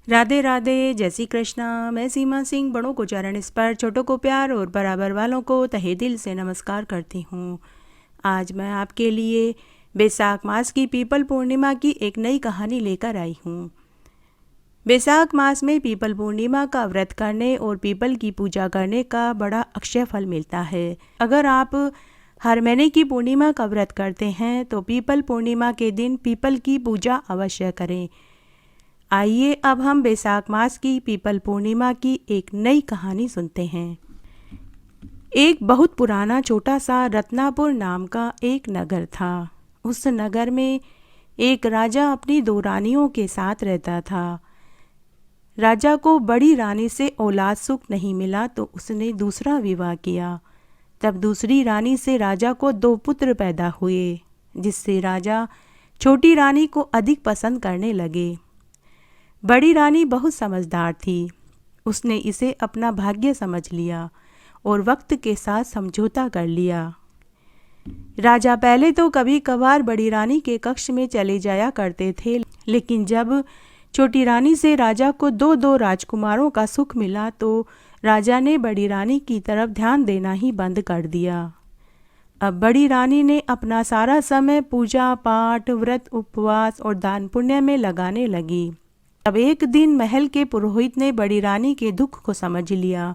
राधे राधे, जय श्री कृष्णा। मैं सीमा सिंह बड़ों को चरण स्पर्श, छोटों को प्यार और बराबर वालों को तहे दिल से नमस्कार करती हूँ। आज मैं आपके लिए बैसाख मास की पीपल पूर्णिमा की एक नई कहानी लेकर आई हूँ। बैसाख मास में पीपल पूर्णिमा का व्रत करने और पीपल की पूजा करने का बड़ा अक्षय फल मिलता है। अगर आप हर महीने की पूर्णिमा का व्रत करते हैं तो पीपल पूर्णिमा के दिन पीपल की पूजा अवश्य करें। आइए अब हम बैसाख मास की पीपल पूर्णिमा की एक नई कहानी सुनते हैं। एक बहुत पुराना छोटा सा रत्नापुर नाम का एक नगर था। उस नगर में एक राजा अपनी दो रानियों के साथ रहता था। राजा को बड़ी रानी से औलाद सुख नहीं मिला तो उसने दूसरा विवाह किया। तब दूसरी रानी से राजा को दो पुत्र पैदा हुए, जिससे राजा छोटी रानी को अधिक पसंद करने लगे। बड़ी रानी बहुत समझदार थी। उसने इसे अपना भाग्य समझ लिया और वक्त के साथ समझौता कर लिया। राजा पहले तो कभी कभार बड़ी रानी के कक्ष में चले जाया करते थे, लेकिन जब छोटी रानी से राजा को दो दो राजकुमारों का सुख मिला तो राजा ने बड़ी रानी की तरफ ध्यान देना ही बंद कर दिया। अब बड़ी रानी ने अपना सारा समय पूजा पाठ, व्रत, उपवास और दान पुण्य में लगाने लगी। अब एक दिन महल के पुरोहित ने बड़ी रानी के दुख को समझ लिया।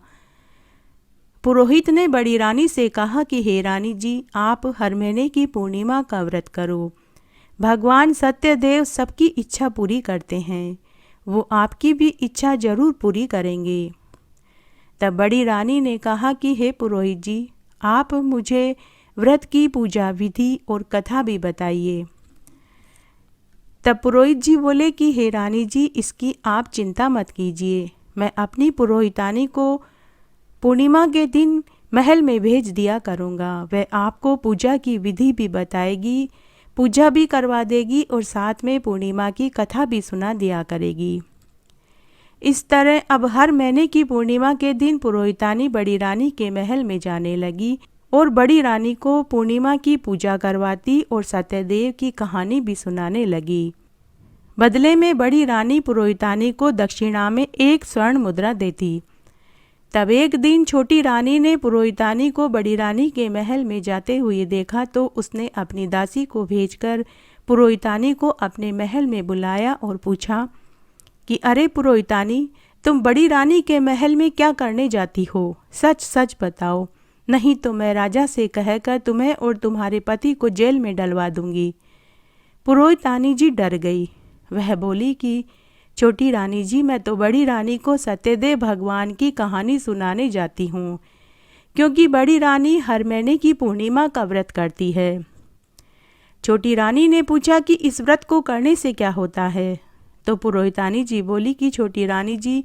पुरोहित ने बड़ी रानी से कहा कि हे रानी जी, आप हर महीने की पूर्णिमा का व्रत करो। भगवान सत्यदेव सबकी इच्छा पूरी करते हैं, वो आपकी भी इच्छा जरूर पूरी करेंगे। तब बड़ी रानी ने कहा कि हे पुरोहित जी, आप मुझे व्रत की पूजा विधि और कथा भी बताइए। तब पुरोहित जी बोले कि हे रानी जी, इसकी आप चिंता मत कीजिए। मैं अपनी पुरोहितानी को पूर्णिमा के दिन महल में भेज दिया करूँगा। वह आपको पूजा की विधि भी बताएगी, पूजा भी करवा देगी और साथ में पूर्णिमा की कथा भी सुना दिया करेगी। इस तरह अब हर महीने की पूर्णिमा के दिन पुरोहितानी बड़ी रानी के महल में जाने लगी और बड़ी रानी को पूर्णिमा की पूजा करवाती और सत्यदेव की कहानी भी सुनाने लगी। बदले में बड़ी रानी पुरोहितानी को दक्षिणा में एक स्वर्ण मुद्रा देती। तब एक दिन छोटी रानी ने पुरोहितानी को बड़ी रानी के महल में जाते हुए देखा तो उसने अपनी दासी को भेजकर पुरोहितानी को अपने महल में बुलाया और पूछा कि अरे पुरोहितानी, तुम बड़ी रानी के महल में क्या करने जाती हो? सच सच बताओ, नहीं तो मैं राजा से कहकर तुम्हें और तुम्हारे पति को जेल में डलवा दूंगी। पुरोहितानी जी डर गई। वह बोली कि छोटी रानी जी, मैं तो बड़ी रानी को सत्यदेव भगवान की कहानी सुनाने जाती हूँ, क्योंकि बड़ी रानी हर महीने की पूर्णिमा का व्रत करती है। छोटी रानी ने पूछा कि इस व्रत को करने से क्या होता है? तो पुरोहितानी जी बोली कि छोटी रानी जी,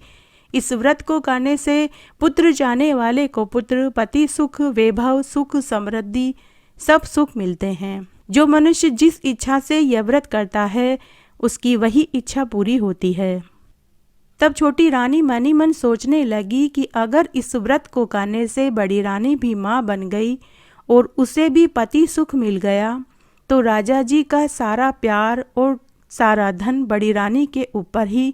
इस व्रत को करने से पुत्र चाहने वाले को पुत्र, पति सुख, वैभव, सुख, समृद्धि सब सुख मिलते हैं। जो मनुष्य जिस इच्छा से यह व्रत करता है उसकी वही इच्छा पूरी होती है। तब छोटी रानी मन ही मन सोचने लगी कि अगर इस व्रत को करने से बड़ी रानी भी माँ बन गई और उसे भी पति सुख मिल गया तो राजा जी का सारा प्यार और सारा धन बड़ी रानी के ऊपर ही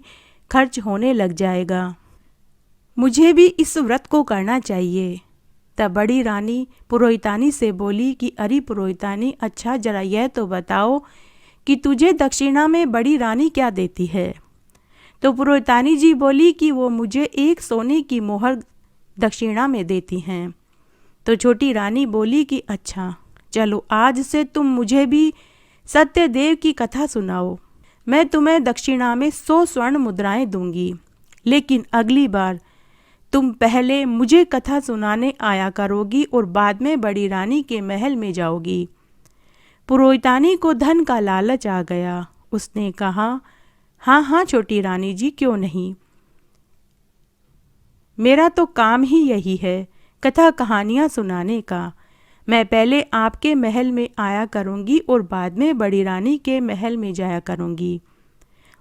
खर्च होने लग जाएगा। मुझे भी इस व्रत को करना चाहिए। तब बड़ी रानी पुरोहितानी से बोली कि अरे पुरोहितानी, अच्छा जरा यह तो बताओ कि तुझे दक्षिणा में बड़ी रानी क्या देती है? तो पुरोहितानी जी बोली कि वो मुझे एक सोने की मोहर दक्षिणा में देती हैं। तो छोटी रानी बोली कि अच्छा चलो, आज से तुम मुझे भी सत्यदेव की कथा सुनाओ। मैं तुम्हें दक्षिणा में 100 स्वर्ण मुद्राएं दूंगी, लेकिन अगली बार तुम पहले मुझे कथा सुनाने आया करोगी और बाद में बड़ी रानी के महल में जाओगी। पुरोहितानी को धन का लालच आ गया। उसने कहा, हाँ हाँ छोटी रानी जी, क्यों नहीं, मेरा तो काम ही यही है, कथा कहानियाँ सुनाने का। मैं पहले आपके महल में आया करूँगी और बाद में बड़ी रानी के महल में जाया करूँगी।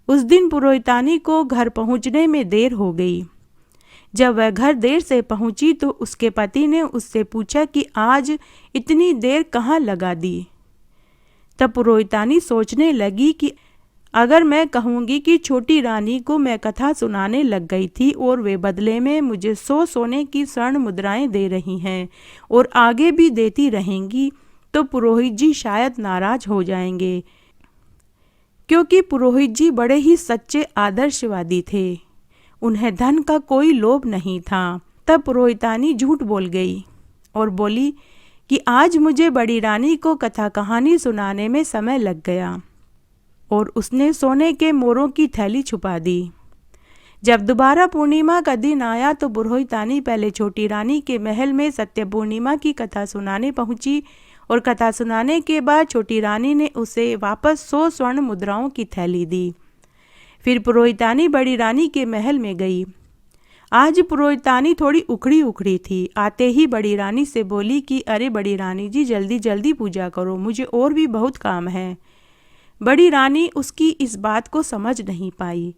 उस दिन पुरोहितानी को घर पहुँचने में देर हो गई। जब वह घर देर से पहुँची तो उसके पति ने उससे पूछा कि आज इतनी देर कहाँ लगा दी। तब पुरोहितानी सोचने लगी कि अगर मैं कहूँगी कि छोटी रानी को मैं कथा सुनाने लग गई थी और वे बदले में मुझे 100 सोने की स्वर्ण मुद्राएं दे रही हैं और आगे भी देती रहेंगी, तो पुरोहित जी शायद नाराज हो जाएंगे, क्योंकि पुरोहित जी बड़े ही सच्चे आदर्शवादी थे। उन्हें धन का कोई लोभ नहीं था। तब पुरोहितानी झूठ बोल गई और बोली कि आज मुझे बड़ी रानी को कथा कहानी सुनाने में समय लग गया, और उसने सोने के मोरों की थैली छुपा दी। जब दोबारा पूर्णिमा का दिन आया तो पुरोहितानी पहले छोटी रानी के महल में सत्य पूर्णिमा की कथा सुनाने पहुंची, और कथा सुनाने के बाद छोटी रानी ने उसे वापस 100 स्वर्ण मुद्राओं की थैली दी। फिर पुरोहितानी बड़ी रानी के महल में गई। आज पुरोहितानी थोड़ी उखड़ी उखड़ी थी। आते ही बड़ी रानी से बोली कि अरे बड़ी रानी जी, जल्दी जल्दी पूजा करो, मुझे और भी बहुत काम है। बड़ी रानी उसकी इस बात को समझ नहीं पाई।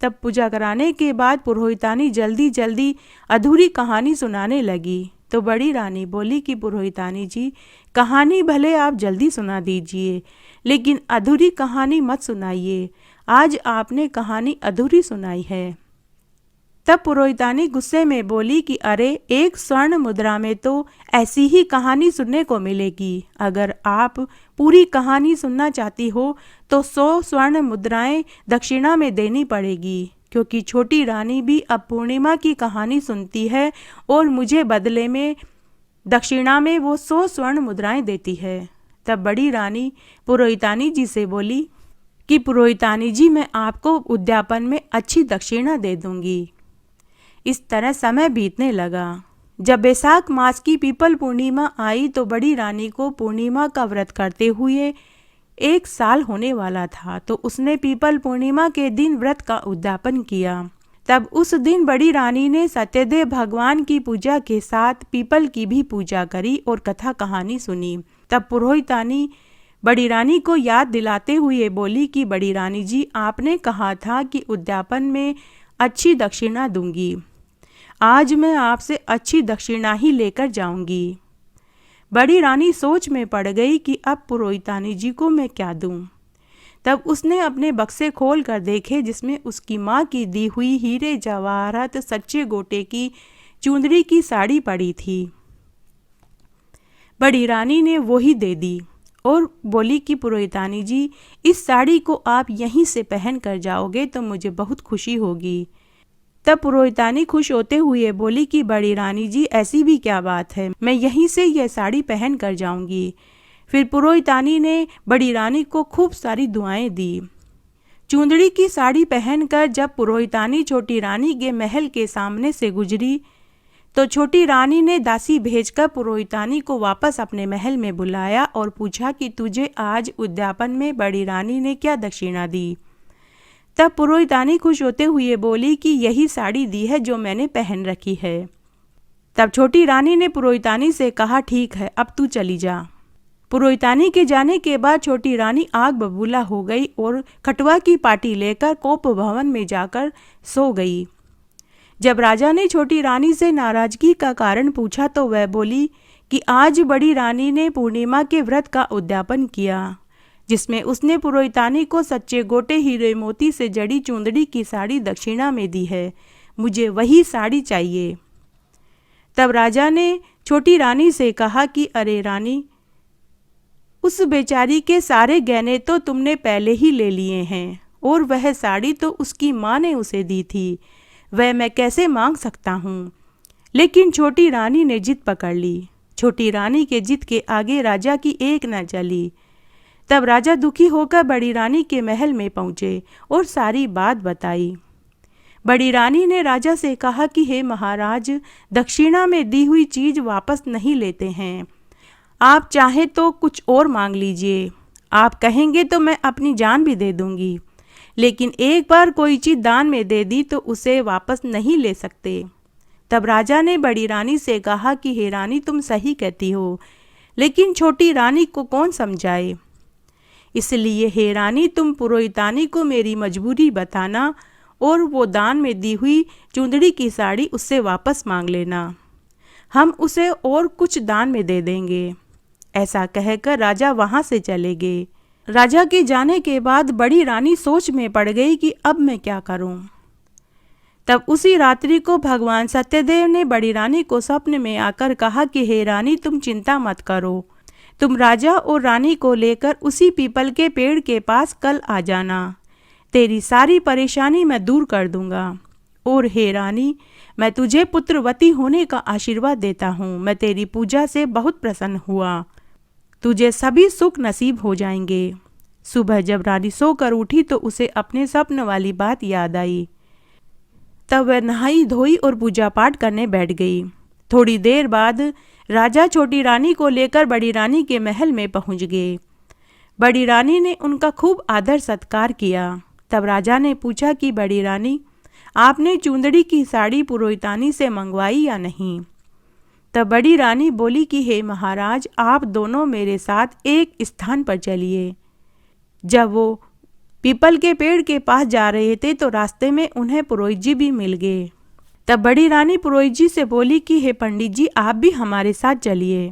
तब पूजा कराने के बाद पुरोहितानी जल्दी जल्दी अधूरी कहानी सुनाने लगी। तो बड़ी रानी बोली कि पुरोहितानी जी, कहानी भले आप जल्दी सुना दीजिए, लेकिन अधूरी कहानी मत सुनाइए। आज आपने कहानी अधूरी सुनाई है। तब पुरोहितानी गुस्से में बोली कि अरे, 1 स्वर्ण मुद्रा में तो ऐसी ही कहानी सुनने को मिलेगी। अगर आप पूरी कहानी सुनना चाहती हो तो 100 स्वर्ण मुद्राएं दक्षिणा में देनी पड़ेगी, क्योंकि छोटी रानी भी अब पूर्णिमा की कहानी सुनती है और मुझे बदले में दक्षिणा में वो 100 स्वर्ण मुद्राएं देती है। तब बड़ी रानी पुरोहितानी जी से बोली कि पुरोहितानी जी, मैं आपको उद्यापन में अच्छी दक्षिणा दे दूंगी। इस तरह समय बीतने लगा। जब बैसाख मास की पीपल पूर्णिमा आई तो बड़ी रानी को पूर्णिमा का व्रत करते हुए 1 साल होने वाला था, तो उसने पीपल पूर्णिमा के दिन व्रत का उद्यापन किया। तब उस दिन बड़ी रानी ने सत्यदेव भगवान की पूजा के साथ पीपल की भी पूजा करी और कथा कहानी सुनी। तब पुरोहितानी बड़ी रानी को याद दिलाते हुए बोली कि बड़ी रानी जी, आपने कहा था कि उद्यापन में अच्छी दक्षिणा दूंगी। आज मैं आपसे अच्छी दक्षिणा ही लेकर जाऊंगी। बड़ी रानी सोच में पड़ गई कि अब पुरोहितानी जी को मैं क्या दूं। तब उसने अपने बक्से खोल कर देखे, जिसमें उसकी माँ की दी हुई हीरे जवाहरात सच्चे गोटे की चुंदड़ी की साड़ी पड़ी थी। बड़ी रानी ने वो ही दे दी और बोली कि पुरोहितानी जी, इस साड़ी को आप यहीं से पहन कर जाओगे तो मुझे बहुत खुशी होगी। तब पुरोहितानी खुश होते हुए बोली कि बड़ी रानी जी, ऐसी भी क्या बात है, मैं यहीं से यह साड़ी पहन कर जाऊंगी। फिर पुरोहितानी ने बड़ी रानी को खूब सारी दुआएं दी। चुंदड़ी की साड़ी पहनकर जब पुरोहितानी छोटी रानी के महल के सामने से गुजरी तो छोटी रानी ने दासी भेजकर पुरोहितानी को वापस अपने महल में बुलाया और पूछा कि तुझे आज उद्यापन में बड़ी रानी ने क्या दक्षिणा दी। तब पुरोहितानी खुश होते हुए बोली कि यही साड़ी दी है जो मैंने पहन रखी है। तब छोटी रानी ने पुरोहितानी से कहा, ठीक है, अब तू चली जा। पुरोहितानी के जाने के बाद छोटी रानी आग बबूला हो गई और खटुआ की पाटी लेकर कोप भवन में जाकर सो गई। जब राजा ने छोटी रानी से नाराजगी का कारण पूछा तो वह बोली कि आज बड़ी रानी ने पूर्णिमा के व्रत का उद्यापन किया, जिसमें उसने पुरोहितानी को सच्चे गोटे हीरे मोती से जड़ी चुंदड़ी की साड़ी दक्षिणा में दी है। मुझे वही साड़ी चाहिए। तब राजा ने छोटी रानी से कहा कि अरे रानी, उस बेचारी के सारे गहने तो तुमने पहले ही ले लिए हैं और वह साड़ी तो उसकी माँ ने उसे दी थी, वह मैं कैसे मांग सकता हूँ। लेकिन छोटी रानी ने जिद पकड़ ली। छोटी रानी के जिद के आगे राजा की एक न चली। तब राजा दुखी होकर बड़ी रानी के महल में पहुँचे और सारी बात बताई। बड़ी रानी ने राजा से कहा कि हे महाराज, दक्षिणा में दी हुई चीज़ वापस नहीं लेते हैं। आप चाहे तो कुछ और मांग लीजिए। आप कहेंगे तो मैं अपनी जान भी दे दूंगी, लेकिन एक बार कोई चीज़ दान में दे दी तो उसे वापस नहीं ले सकते। तब राजा ने बड़ी रानी से कहा कि हे रानी, तुम सही कहती हो, लेकिन छोटी रानी को कौन समझाए। इसलिए हे रानी, तुम पुरोहितानी को मेरी मजबूरी बताना और वो दान में दी हुई चुंदड़ी की साड़ी उससे वापस मांग लेना। हम उसे और कुछ दान में दे देंगे। ऐसा कहकर राजा वहाँ से चले गए। राजा के जाने के बाद बड़ी रानी सोच में पड़ गई कि अब मैं क्या करूं। तब उसी रात्रि को भगवान सत्यदेव ने बड़ी रानी को स्वप्न में आकर कहा कि हे रानी, तुम चिंता मत करो, तुम राजा और रानी को लेकर उसी पीपल के पेड़ के पास कल आ जाना। तेरी सारी परेशानी मैं दूर कर दूंगा। और हे रानी, मैं तुझे पुत्रवती होने का आशीर्वाद देता हूँ। मैं तेरी पूजा से बहुत प्रसन्न हुआ। तुझे सभी सुख नसीब हो जाएंगे। सुबह जब रानी सोकर उठी तो उसे अपने स्वप्न वाली बात याद आई। तब वह नहाई धोई और पूजा पाठ करने बैठ गई। थोड़ी देर बाद राजा छोटी रानी को लेकर बड़ी रानी के महल में पहुंच गए। बड़ी रानी ने उनका खूब आदर सत्कार किया। तब राजा ने पूछा कि बड़ी रानी, आपने चुंदड़ी की साड़ी पुरोहितानी से मंगवाई या नहीं? तब बड़ी रानी बोली कि हे महाराज, आप दोनों मेरे साथ एक स्थान पर चलिए। जब वो पीपल के पेड़ के पास जा रहे थे तो रास्ते में उन्हें पुरोहित जी भी मिल गए। तब बड़ी रानी पुरोहित जी से बोली कि हे पंडित जी, आप भी हमारे साथ चलिए।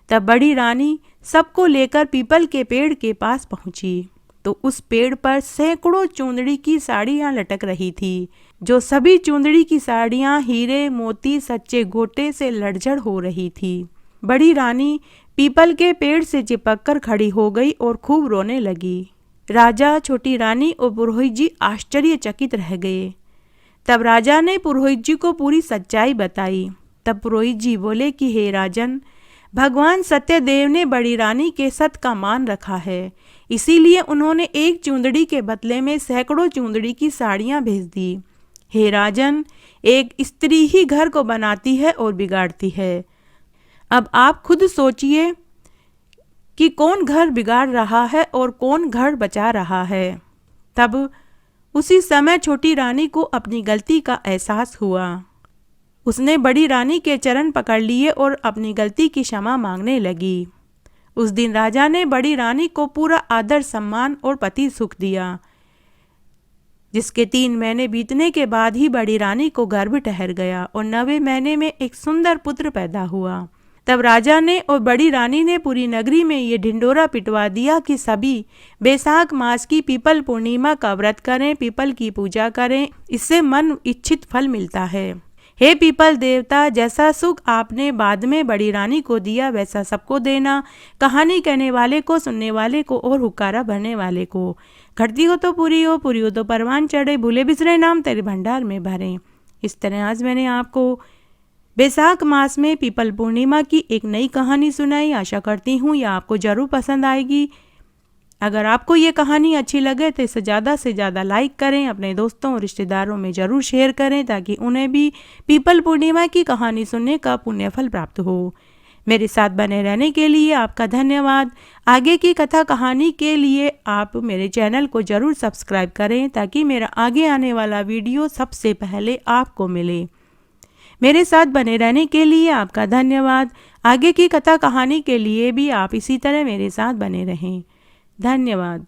तब बड़ी रानी सबको लेकर पीपल के पेड़ के पास पहुंची तो उस पेड़ पर सैकड़ों चुंदड़ी की साड़ियां लटक रही थी, जो सभी चुंदड़ी की साड़ियां हीरे मोती सच्चे गोटे से लड़झड़ हो रही थी। बड़ी रानी पीपल के पेड़ से चिपक कर खड़ी हो गई और खूब रोने लगी। राजा, छोटी रानी और पुरोहित जी आश्चर्यचकित रह गए। तब राजा ने पुरोहित जी को पूरी सच्चाई बताई। तब पुरोहित जी बोले कि हे राजन, भगवान सत्यदेव ने बड़ी रानी के सत का मान रखा है, इसीलिए उन्होंने एक चुंदड़ी के बदले में सैकड़ों चुंदड़ी की साड़ियां भेज दी। हे राजन, एक स्त्री ही घर को बनाती है और बिगाड़ती है। अब आप खुद सोचिए कि कौन घर बिगाड़ रहा है और कौन घर बचा रहा है। तब उसी समय छोटी रानी को अपनी गलती का एहसास हुआ। उसने बड़ी रानी के चरण पकड़ लिए और अपनी गलती की क्षमा मांगने लगी। उस दिन राजा ने बड़ी रानी को पूरा आदर सम्मान और पति सुख दिया, जिसके 3 महीने बीतने के बाद ही बड़ी रानी को गर्भ ठहर गया और 9वें महीने में एक सुंदर पुत्र पैदा हुआ। तब राजा ने और बड़ी रानी ने पूरी नगरी में ये ढिंडोरा पिटवा दिया कि सभी बैसाख मास की पीपल पूर्णिमा का व्रत करें, पीपल की पूजा करें, इससे मन इच्छित फल मिलता है। हे पीपल देवता, जैसा सुख आपने बाद में बड़ी रानी को दिया वैसा सबको देना। कहानी कहने वाले को, सुनने वाले को और हुक्कारा भरने वाले को। घटती हो तो पूरी हो, पूरी हो तो परवान चढ़े, भूले बिसरे नाम तेरे भंडार में भरें। इस तरह आज मैंने आपको बैसाख मास में पीपल पूर्णिमा की एक नई कहानी सुनाई। आशा करती हूँ यह आपको ज़रूर पसंद आएगी। अगर आपको ये कहानी अच्छी लगे तो इसे ज़्यादा से ज़्यादा लाइक करें, अपने दोस्तों और रिश्तेदारों में ज़रूर शेयर करें ताकि उन्हें भी पीपल पूर्णिमा की कहानी सुनने का पुण्यफल प्राप्त हो। मेरे साथ बने रहने के लिए आपका धन्यवाद। आगे की कथा कहानी के लिए आप मेरे चैनल को ज़रूर सब्सक्राइब करें ताकि मेरा आगे आने वाला वीडियो सबसे पहले आपको मिले। मेरे साथ बने रहने के लिए आपका धन्यवाद। आगे की कथा कहानी के लिए भी आप इसी तरह मेरे साथ बने रहें। धन्यवाद।